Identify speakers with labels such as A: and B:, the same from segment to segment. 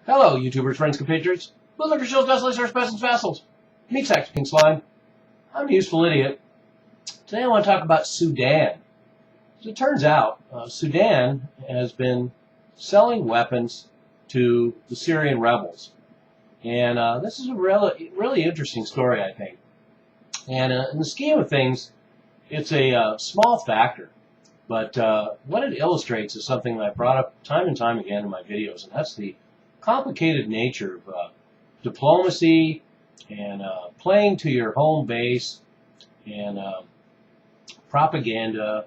A: Hello, YouTubers, friends, compatriots, bootlickers, shills, dust lickers, peasants, vassals, meat sacks, king slime. I'm a useful idiot. Today I want to talk about Sudan. As it turns out, Sudan has been selling weapons to the Syrian rebels. And this is a really interesting story, I think. And in the scheme of things, it's a small factor. But what it illustrates is something that I brought up time and time again in my videos, and that's the complicated nature of diplomacy and playing to your home base and propaganda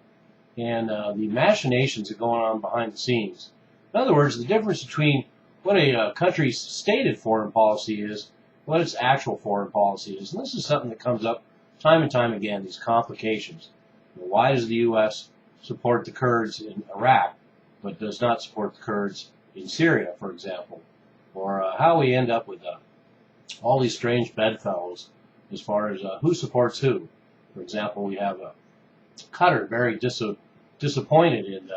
A: and the machinations that are going on behind the scenes. In other words, the difference between what a country's stated foreign policy is, what its actual foreign policy is. And this is something that comes up time and time again, these complications. Why does the U.S. support the Kurds in Iraq, but does not support the Kurds in Syria, for example? Or how we end up with all these strange bedfellows as far as who supports who. For example, we have Qatar very disappointed in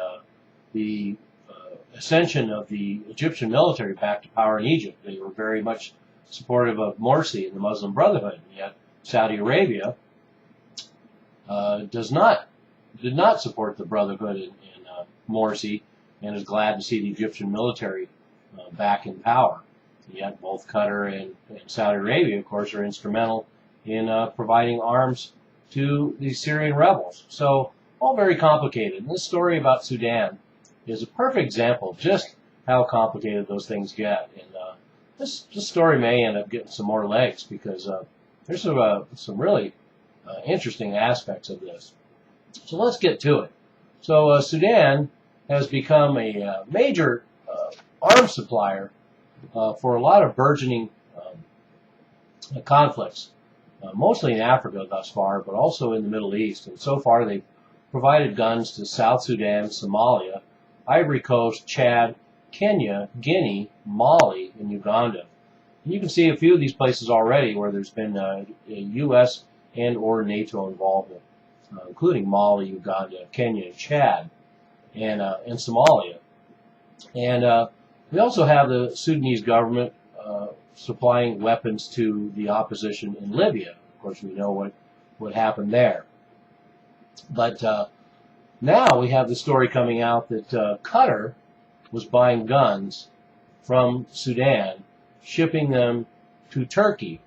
A: the ascension of the Egyptian military back to power in Egypt. They were very much supportive of Morsi and the Muslim Brotherhood, and yet Saudi Arabia did not support the Brotherhood in Morsi and is glad to see the Egyptian military back in power. And yet both Qatar and Saudi Arabia, of course, are instrumental in providing arms to the Syrian rebels. So all very complicated. And this story about Sudan is a perfect example of just how complicated those things get. And this story may end up getting some more legs because there's some really interesting aspects of this. So let's get to it. So Sudan has become a major arms supplier for a lot of burgeoning conflicts, mostly in Africa thus far, but also in the Middle East. And so far they've provided guns to South Sudan, Somalia, Ivory Coast, Chad, Kenya, Guinea, Mali, and Uganda. And you can see a few of these places already where there's been a U.S. and or NATO involvement, including Mali, Uganda, Kenya, Chad, and Somalia. And we also have the Sudanese government supplying weapons to the opposition in Libya. Of course, we know what happened there. But now we have the story coming out that Qatar was buying guns from Sudan, shipping them to Turkey.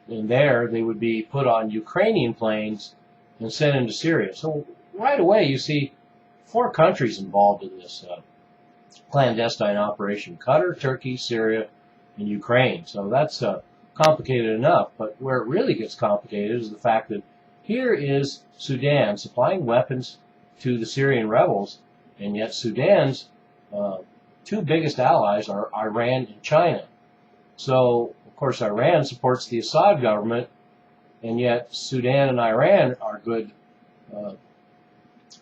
A: And there they would be put on Ukrainian planes and sent into Syria. So right away you see 4 countries involved in this clandestine operation: Qatar, Turkey, Syria, and Ukraine. So that's complicated enough. But where it really gets complicated is the fact that here is Sudan supplying weapons to the Syrian rebels, and yet Sudan's 2 biggest allies are Iran and China. So, of course, Iran supports the Assad government, and yet Sudan and Iran are good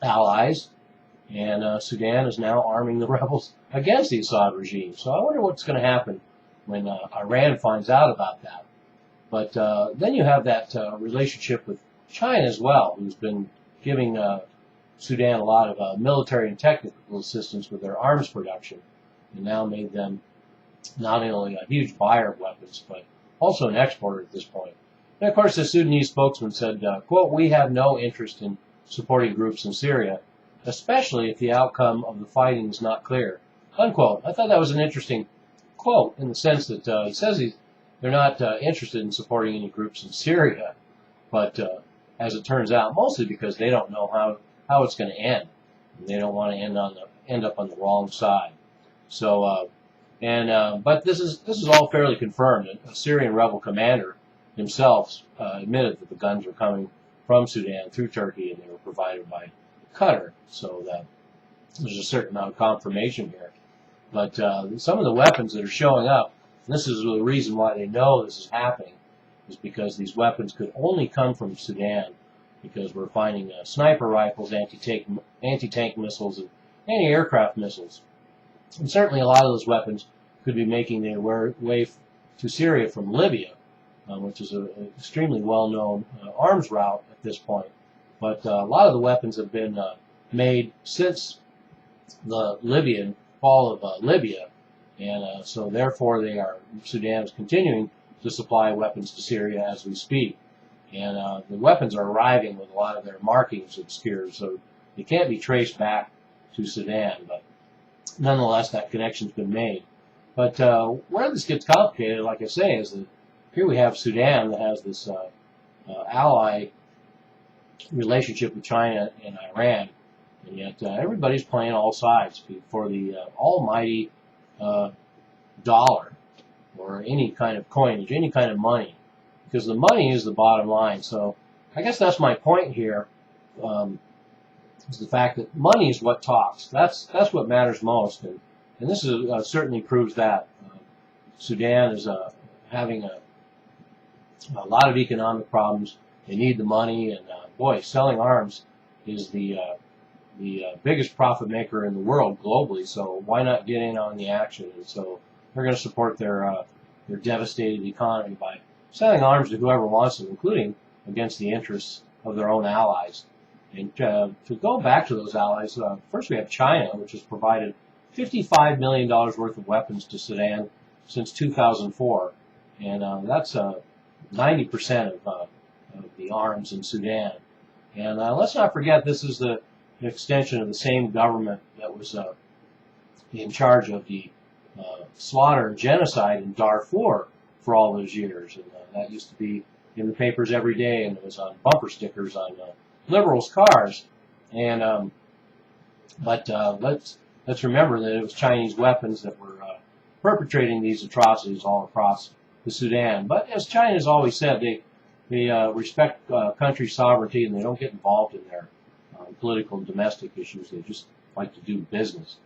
A: allies, and Sudan is now arming the rebels against the Assad regime. So I wonder what's going to happen when Iran finds out about that. But then you have that relationship with China as well, who's been giving Sudan a lot of military and technical assistance with their arms production, and now made them not only a huge buyer of weapons, but also an exporter at this point. And of course, the Sudanese spokesman said, quote, "We have no interest in supporting groups in Syria, especially if the outcome of the fighting is not clear," unquote. I thought that was an interesting quote in the sense that he says they're not interested in supporting any groups in Syria, but as it turns out, mostly because they don't know how it's going to end. They don't want to end up on the wrong side. So, but this is all fairly confirmed. A Syrian rebel commander himself admitted that the guns were coming from Sudan through Turkey, and they were provided by Qatar. So that there's a certain amount of confirmation here. But some of the weapons that are showing up, and this is the reason why they know this is happening, is because these weapons could only come from Sudan, because we're finding sniper rifles, anti-tank missiles, and anti-aircraft missiles. And certainly a lot of those weapons could be making their way to Syria from Libya, which is an extremely well-known arms route at this point. But a lot of the weapons have been made since the Libyan fall of Libya, And so therefore Sudan is continuing to supply weapons to Syria as we speak. And the weapons are arriving with a lot of their markings obscured, so they can't be traced back to Sudan. But nonetheless, that connection's been made. But where this gets complicated, like I say, is that here we have Sudan that has this ally relationship with China and Iran, and yet everybody's playing all sides for the almighty dollar or any kind of coinage, any kind of money, because the money is the bottom line. So I guess that's my point here, is the fact that money is what talks. That's what matters most, and this is, certainly proves that. Sudan is having a lot of economic problems. They need the money, and boy, selling arms is the biggest profit maker in the world globally. So why not get in on the action? And so they're going to support their devastated economy by selling arms to whoever wants them, including against the interests of their own allies. And to go back to those allies, first we have China, which has provided $55 million worth of weapons to Sudan since 2004, and that's 90% of the arms in Sudan. And let's not forget, this is an extension of the same government that was in charge of the slaughter and genocide in Darfur for all those years. And that used to be in the papers every day, and it was on bumper stickers on liberals' cars. And but let's remember that it was Chinese weapons that were perpetrating these atrocities all across the Sudan. But as China has always said, they respect country sovereignty, and they don't get involved in their political and domestic issues. They just like to do business.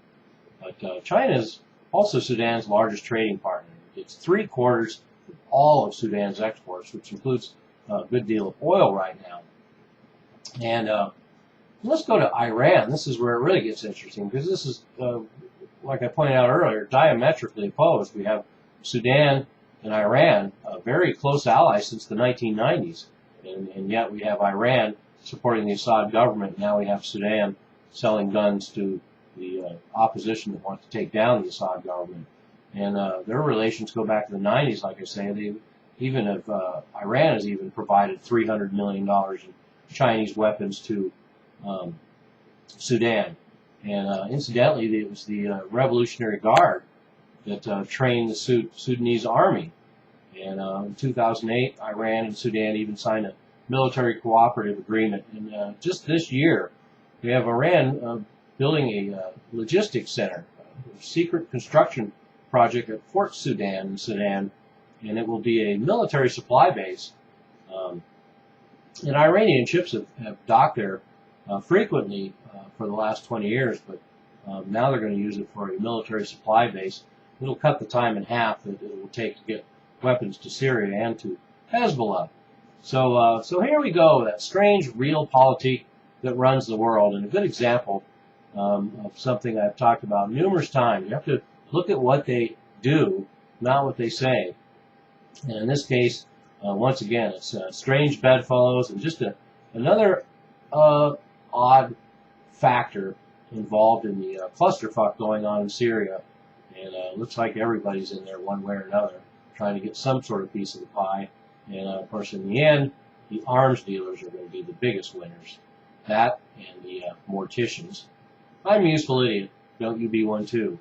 A: But China is also Sudan's largest trading partner. It's 3/4 of all of Sudan's exports, which includes a good deal of oil right now. And let's go to Iran. This is where it really gets interesting, because this is, like I pointed out earlier, diametrically opposed. We have Sudan and Iran, very close allies since the 1990s, and yet we have Iran supporting the Assad government. Now we have Sudan selling guns to the opposition that wants to take down the Assad government. And their relations go back to the 90s, like I say. Iran has even provided $300 million in Chinese weapons to Sudan. And incidentally, it was the Revolutionary Guard that trained the Sudanese army. And in 2008, Iran and Sudan even signed a military cooperative agreement. And just this year, we have Iran building a logistics center, a secret construction project at Fort Sudan in Sudan, and it will be a military supply base. And Iranian ships have docked there frequently for the last 20 years, but now they're going to use it for a military supply base. It'll cut the time in half that it will take to get weapons to Syria and to Hezbollah. So here we go, that strange realpolitik that runs the world, and a good example of something I've talked about numerous times. You have to look at what they do, not what they say. And in this case, once again, it's strange bedfellows and just another odd factor involved in the clusterfuck going on in Syria. And it looks like everybody's in there one way or another, trying to get some sort of piece of the pie. And of course, in the end, the arms dealers are going to be the biggest winners. That and the morticians. I'm a useful idiot. Don't you be one too.